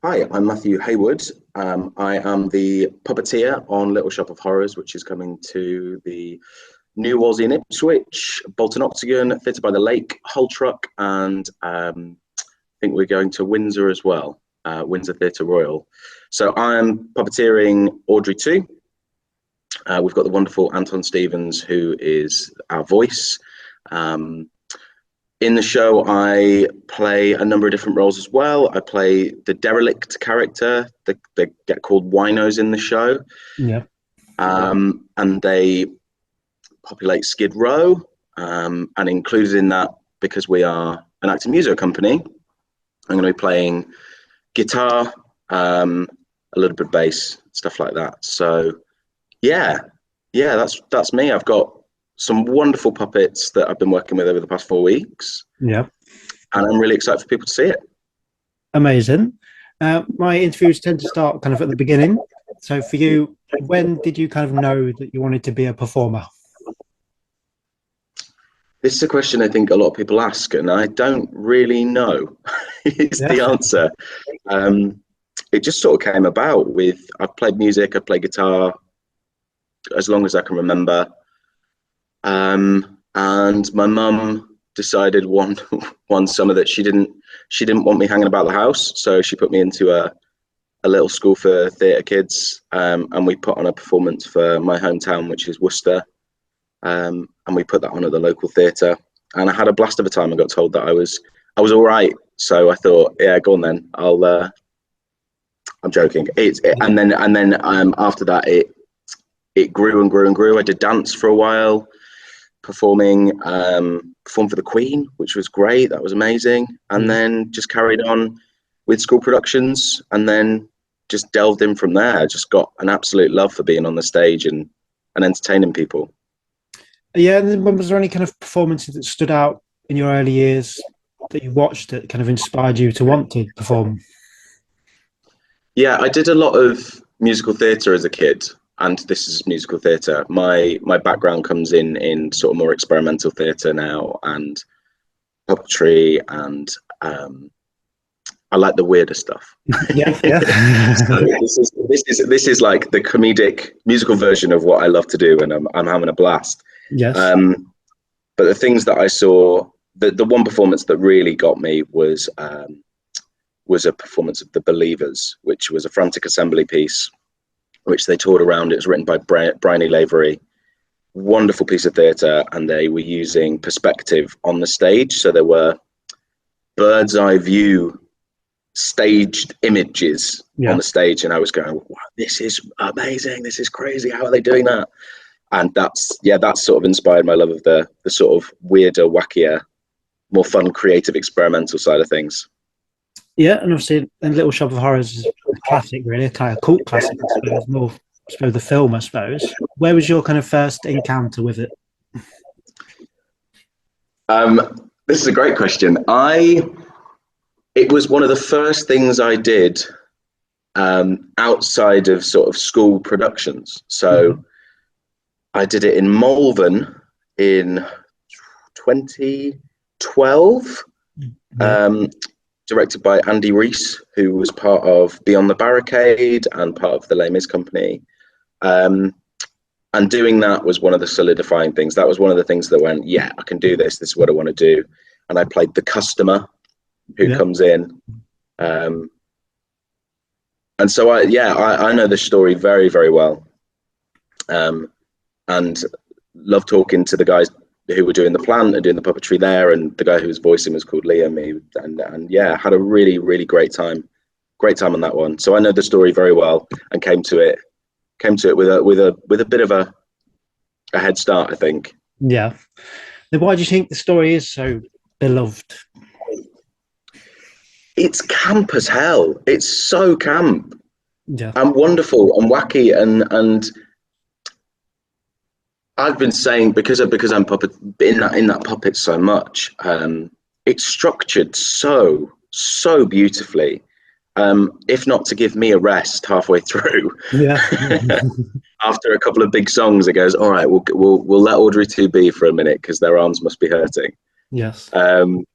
Hi, I'm Matthew Heywood. I am the puppeteer on Little Shop of Horrors, which is coming to the new Wolsey in Ipswich, Bolton Octagon, Theatre by the Lake, Hull Truck, and I think we're going to Windsor as well, Windsor Theatre Royal. So I'm puppeteering Audrey II. We've got the wonderful Anton Stevens, who is our voice. In the show, I play a number of different roles as well. I play the Derelict character. They get called winos in the show. Yeah. And they populate Skid Row. And included in that, because we are an acting music company, I'm going to be playing guitar, a little bit of bass, stuff like that. So, yeah, that's me. I've got some wonderful puppets that I've been working with over the past 4 weeks. Yeah. And I'm really excited for people to see it. Amazing. My interviews tend to start kind of at the beginning. So for you, when did you kind of know that you wanted to be a performer? This is a question I think a lot of people ask, and I don't really know is the answer. It just sort of came about with, I've played music, I've played guitar as long as I can remember. And my mum decided one summer that she didn't want me hanging about the house, so she put me into a little school for theatre kids, and we put on a performance for my hometown, which is Worcester, and we put that on at the local theatre, and I had a blast of a time. I got told that I was all right, so I thought, yeah, go on then. I'm joking. And then after that it grew and grew and grew. I did dance for a while. Performed for the Queen, which was great. That was amazing. And then just carried on with school productions, and then just delved in from there. I just got an absolute love for being on the stage and entertaining people. Yeah, and then was there any kind of performances that stood out in your early years that you watched that kind of inspired you to want to perform? Yeah, I did a lot of musical theatre as a kid. And this is musical theatre. My background comes in sort of more experimental theatre now, and puppetry, and I like the weirder stuff. Yeah. So this is like the comedic musical version of what I love to do, and I'm having a blast. Yes. But the things that I saw, the one performance that really got me was a performance of The Believers, which was a frantic assembly piece, which they toured around. It was written by Bryony Lavery. Wonderful piece of theatre, and they were using perspective on the stage. So there were bird's eye view staged images on the stage, and I was going, wow, this is amazing, this is crazy, how are they doing that? And that's sort of inspired my love of the sort of weirder, wackier, more fun, creative, experimental side of things. Yeah, and obviously, Little Shop of Horrors is a classic, really, a kind of cult classic, I suppose, more, I suppose, the film, I suppose. Where was your kind of first encounter with it? This is a great question. It was one of the first things I did outside of sort of school productions. So I did it in Malvern in 2012. Directed by Andy Reese, who was part of Beyond the Barricade and part of the Les Mis company. And doing that was one of the solidifying things. That was one of the things that went, yeah, I can do this. This is what I want to do. And I played the customer who comes in. And so I know the story very, very well. And love talking to the guys who were doing the plant and doing the puppetry there, and the guy who was voicing was called Liam. And yeah, had a really, really great time on that one. So I know the story very well, and came to it with a bit of a head start, I think. Yeah. Then why do you think the story is so beloved? It's camp as hell. It's so camp. Yeah. And wonderful and wacky, and I've been saying, because I'm in that puppet so much, it's structured so beautifully. If not to give me a rest halfway through. Yeah. After a couple of big songs, it goes, all right, we'll let Audrey II be for a minute because their arms must be hurting. Yes. And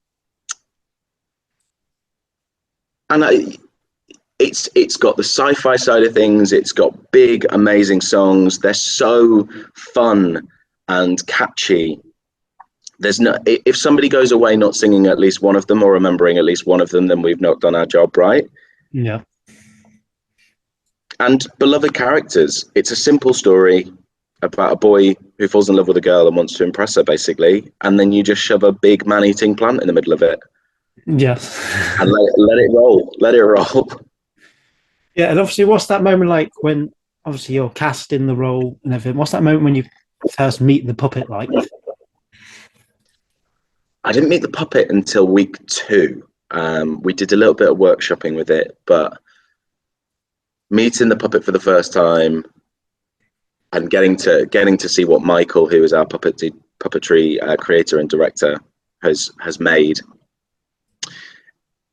it's got the sci-fi side of things. It's got big, amazing songs. They're so fun and catchy. There's no, if somebody goes away not singing at least one of them or remembering at least one of them, then we've not done our job right. Yeah. And beloved characters. It's a simple story about a boy who falls in love with a girl and wants to impress her, basically. And then you just shove a big man-eating plant in the middle of it. Yeah. And let it roll. Let it roll. Yeah, and obviously, what's that moment like when obviously you're cast in the role and everything? What's that moment when you first meet the puppet like? I didn't meet the puppet until week 2. We did a little bit of workshopping with it, but meeting the puppet for the first time and getting to see what Michael, who is our puppetry creator and director, has made.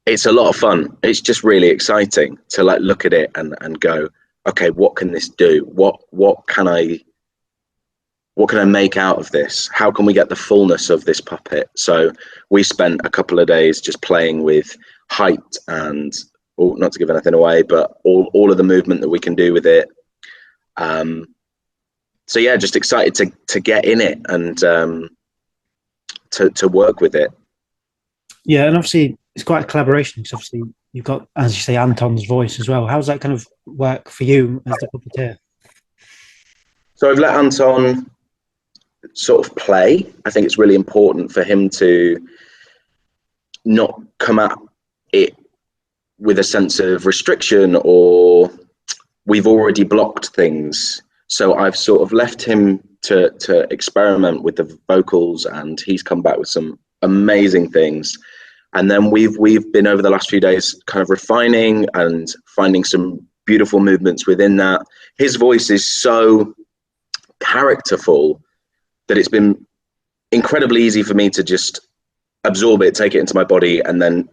It's a lot of fun. It's just really exciting to like look at it and go, okay, what can this do? What can I make out of this? How can we get the fullness of this puppet? So we spent a couple of days just playing with height and, not to give anything away, but all of the movement that we can do with it. So yeah, just excited to get in it and to work with it. Yeah, and obviously it's quite a collaboration because obviously you've got, as you say, Anton's voice as well. How does that kind of work for you as the puppeteer? So I've let Anton sort of play. I think it's really important for him to not come at it with a sense of restriction or we've already blocked things. So I've sort of left him to experiment with the vocals, and he's come back with some amazing things. And then we've been over the last few days kind of refining and finding some beautiful movements within that. His voice is so characterful that it's been incredibly easy for me to just absorb it, take it into my body, and then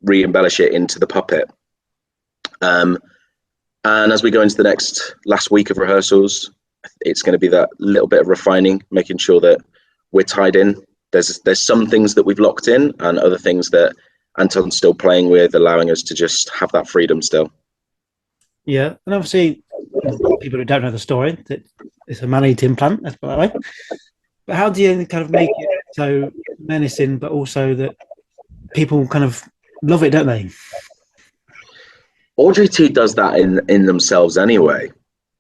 re-embellish it into the puppet. And as we go into the last week of rehearsals, it's going to be that little bit of refining, making sure that we're tied in. There's some things that we've locked in and other things that Anton's still playing with, allowing us to just have that freedom still. Yeah, and obviously people who don't know the story, that it's a man-eating plant, let's put it that way. But how do you kind of make it so menacing, but also that people kind of love it, don't they? Audrey II does that in themselves anyway.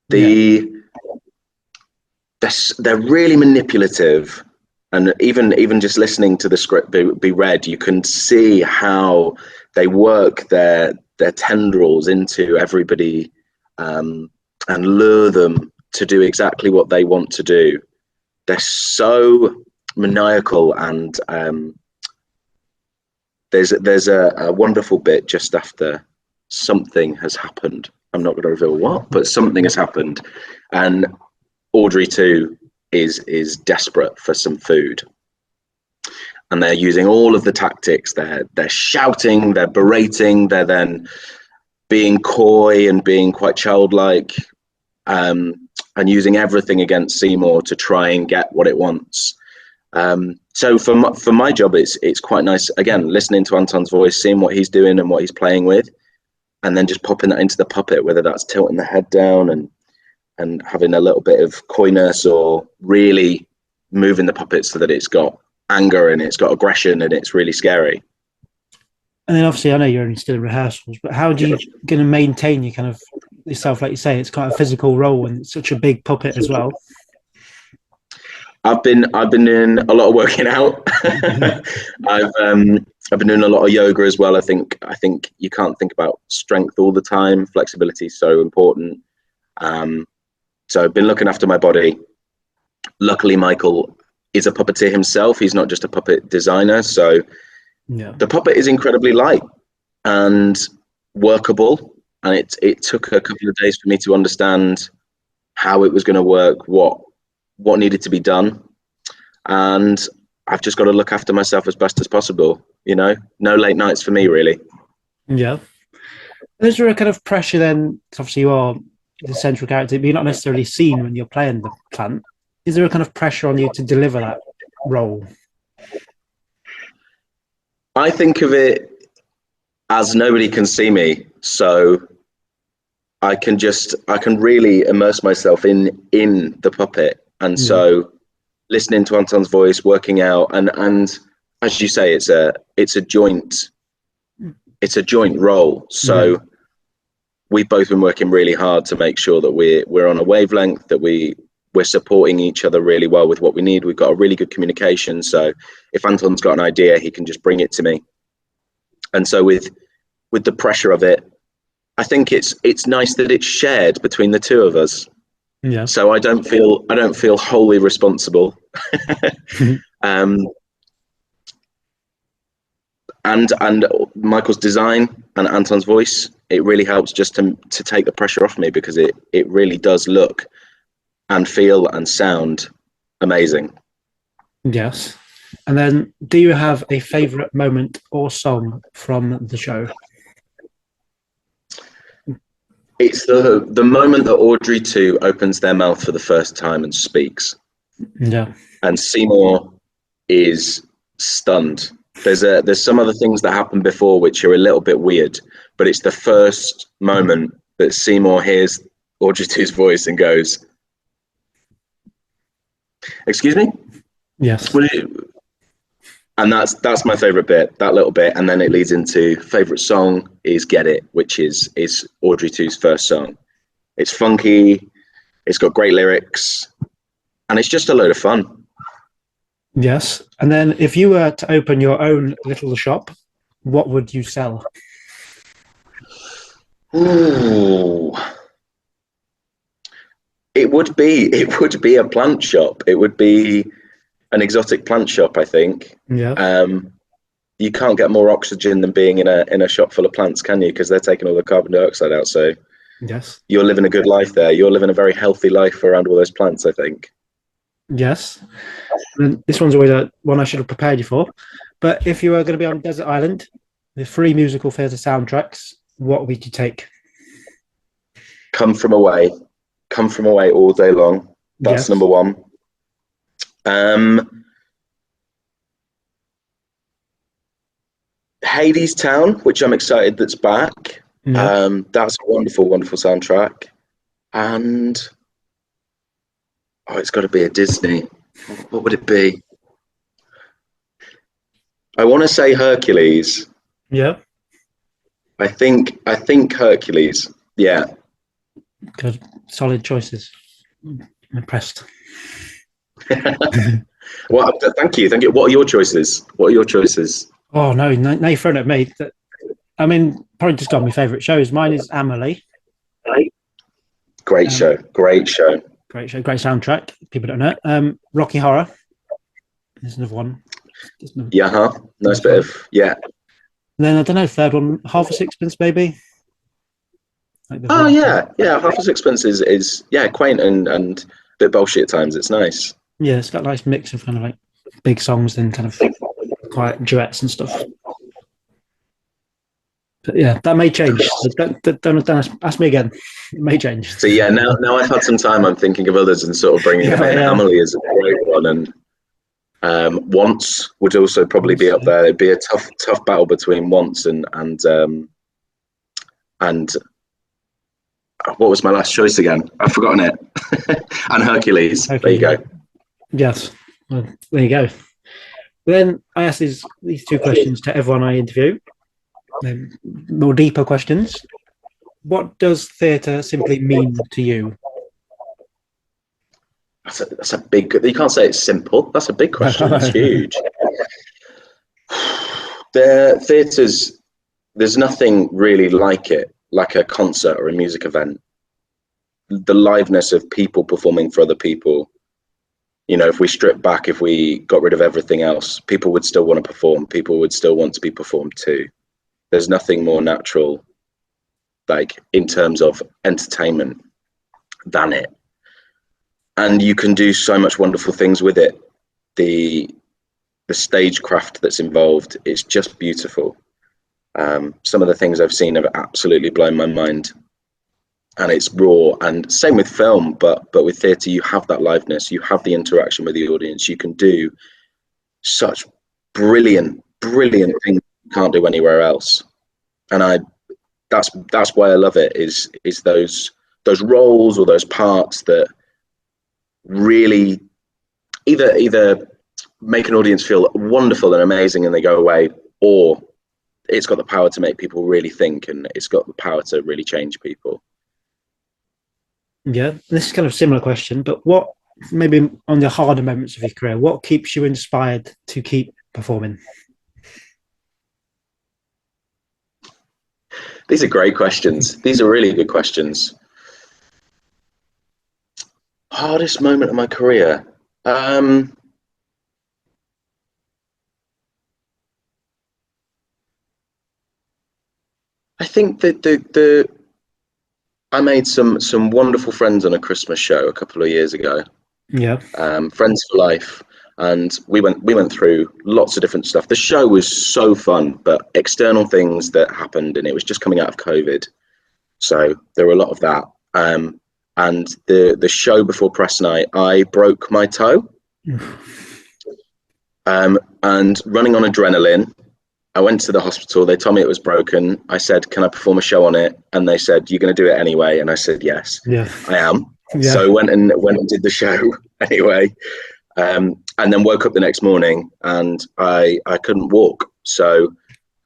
They're really manipulative, and even just listening to the script be read, you can see how they work their tendrils into everybody and lure them to do exactly what they want to do. They're so maniacal, and there's a wonderful bit just after something has happened. I'm not going to reveal what, but something has happened, and Audrey II is desperate for some food, and they're using all of the tactics. They're shouting, they're berating, they're then being coy and being quite childlike, and using everything against Seymour to try and get what it wants. So for my job, it's quite nice, again, listening to Anton's voice, seeing what he's doing and what he's playing with, and then just popping that into the puppet, whether that's tilting the head down and having a little bit of coyness, or really moving the puppet so that it's got anger and it's got aggression and it's really scary. And then obviously I know you're only still in rehearsals, but how do you going to maintain your kind of yourself? Like you say, it's quite a physical role and it's such a big puppet as well. I've been doing a lot of working out. I've been doing a lot of yoga as well. I think you can't think about strength all the time. Flexibility is so important. So I've been looking after my body. Luckily, Michael is a puppeteer himself. He's not just a puppet designer. So the puppet is incredibly light and workable. And it took a couple of days for me to understand how it was going to work, what needed to be done. And I've just got to look after myself as best as possible. No late nights for me, really. Yeah. Is there a kind of pressure then? Obviously, you are the central character, but you're not necessarily seen when you're playing the plant. Is there a kind of pressure on you to deliver that role? I think of it as nobody can see me. So I can really immerse myself in the puppet. And so listening to Anton's voice, working out, and as you say, it's a joint role. So we've both been working really hard to make sure that we're on a wavelength, that we're supporting each other really well with what we need. We've got a really good communication. So if Anton's got an idea, he can just bring it to me. And so with the pressure of it, I think it's nice that it's shared between the two of us. Yeah. So I don't feel wholly responsible. And Michael's design and Anton's voice, it really helps just to take the pressure off me, because it really does look and feel and sound amazing. Yes. And then, do you have a favourite moment or song from the show? It's the moment that Audrey II opens their mouth for the first time and speaks. Yeah. And Seymour is stunned. There's some other things that happen before which are a little bit weird, but it's the first moment that Seymour hears Audrey II's voice and goes, "Excuse me?" Yes. And that's my favourite bit, that little bit. And then it leads into favourite song is Get It, which is Audrey II's first song. It's funky, it's got great lyrics, and it's just a load of fun. Yes. And then, if you were to open your own little shop, what would you sell? Ooh. It would be a plant shop. It would be an exotic plant shop, I think. Yeah. You can't get more oxygen than being in a shop full of plants, can you? Because they're taking all the carbon dioxide out. So Yes. you're living a good life there. You're living a very healthy life around all those plants, I think. Yes. And this one's always one I should have prepared you for. But if you were going to be on a desert island with 3 musical theatre soundtracks, what would you take? Come From Away all day long. That's number one. Hades Town, which I'm excited that's back. Yeah. That's a wonderful, wonderful soundtrack. And it's got to be a Disney. What would it be? I want to say Hercules. Yeah. I think Hercules. Yeah. Good. Solid choices. I'm impressed. Well, thank you. What are your choices? Oh, no, you're throwing at me. I mean, probably just got my favourite shows. Mine is Amelie. Great show. Great soundtrack. People don't know. Rocky Horror. There's another one. Nice bit of, yeah. And then, I don't know, third one, Half a Sixpence, maybe. Like Half a Sixpence is quaint and a bit bullshit at times. It's nice. Yeah, it's got a nice mix of kind of like big songs and kind of quiet duets and stuff. But yeah, that may change. Don't ask me again. It may change. So yeah, now I've had some time, I'm thinking of others and sort of bringing them in. Amelie is a great one, and Once would also probably be up there. It'd be a tough battle between Once and what was my last choice again? I've forgotten it. And Hercules. Okay, there you go. Yes. Well, there you go. Then I ask these 2 questions to everyone I interview. More deeper questions. What does theatre simply mean to you? That's a big. You can't say it's simple. That's a big question. It's huge. The theatres, there's nothing really like it, like a concert or a music event. The liveness of people performing for other people. You know, if we strip back, if we got rid of everything else, people would still want to perform. People would still want to be performed to. There's nothing more natural, like in terms of entertainment, than it. And you can do so much wonderful things with it. The stagecraft that's involved is just beautiful. Some of the things I've seen have absolutely blown my mind. And it's raw, and same with film, but with theatre, you have that liveness, you have the interaction with the audience. You can do such brilliant things you can't do anywhere else. And that's why I love it, is those roles or those parts that really either make an audience feel wonderful and amazing and they go away, or it's got the power to make people really think, and it's got the power to really change people. Yeah, this is kind of a similar question, but what, maybe on the harder moments of your career, what keeps you inspired to keep performing? These are great questions. These are really good questions. Hardest moment of my career. I think that I made some wonderful friends on a Christmas show a couple of years ago. Yeah. Friends for life, and we went through lots of different stuff. The show was so fun, but external things that happened, and it was just coming out of COVID, so there were a lot of that. And the show before press night, I broke my toe, and running on adrenaline, I went to the hospital. They told me it was broken. I said, "Can I perform a show on it?" And they said, "You're going to do it anyway." And I said, "Yes, Yeah, I am." Yeah. So I went and did the show anyway, and then woke up the next morning and I couldn't walk. So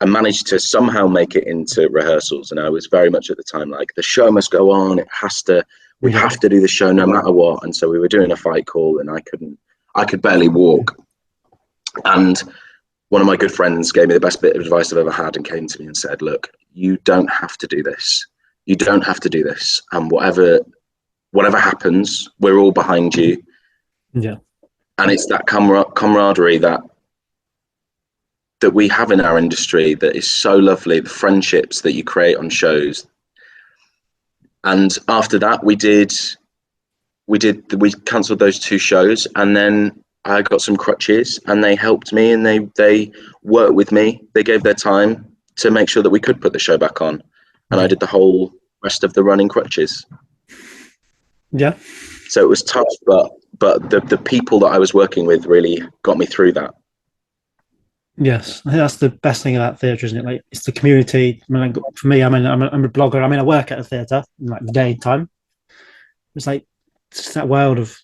I managed to somehow make it into rehearsals, and I was very much at the time like, the show must go on. We have to do the show no matter what. And so we were doing a fight call, and I could barely walk. And one of my good friends gave me the best bit of advice I've ever had, and came to me and said, "Look, you don't have to do this. You don't have to do this. And whatever happens, we're all behind you." Yeah. And it's that camaraderie that we have in our industry that is so lovely, the friendships that you create on shows. And after that, we cancelled those 2 shows, and then I got some crutches, and they helped me, and they worked with me. They gave their time to make sure that we could put the show back on. And I did the whole rest of the run in crutches. Yeah. So it was tough, but the people that I was working with really got me through that. Yes, I think that's the best thing about theatre, isn't it? Like, it's the community. I mean, like, for me, I'm a blogger. I work at a theatre in like the daytime. It's like, it's just that world of,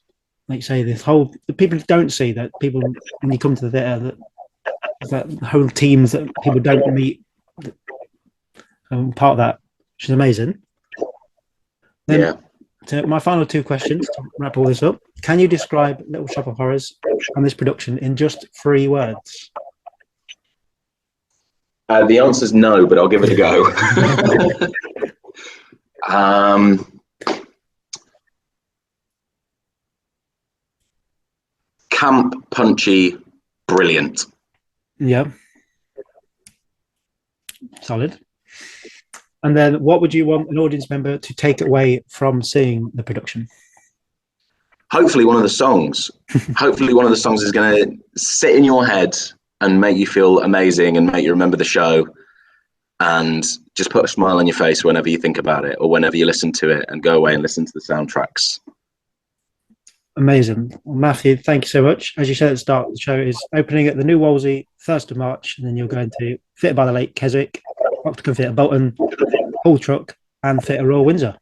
like you say, the people don't see that, people when you come to the theatre, that whole teams that people don't meet. Part of that, which is amazing. Then, Yeah. So my final 2 questions to wrap all this up. Can you describe Little Shop of Horrors and this production in just 3 words? The answer is no, but I'll give it a go. Camp, punchy, brilliant. Yeah. Solid. And then what would you want an audience member to take away from seeing the production? Hopefully one of the songs. Hopefully one of the songs is going to sit in your head and make you feel amazing and make you remember the show, and just put a smile on your face whenever you think about it, or whenever you listen to it, and go away and listen to the soundtracks. Amazing. Well, Matthew, thank you so much. As you said at the start, the show is opening at the new Wolsey, 1st of March, and then you're going to Theatre by the Lake, Keswick, Octagon Theatre Bolton, Hull Truck, and Theatre Royal Windsor.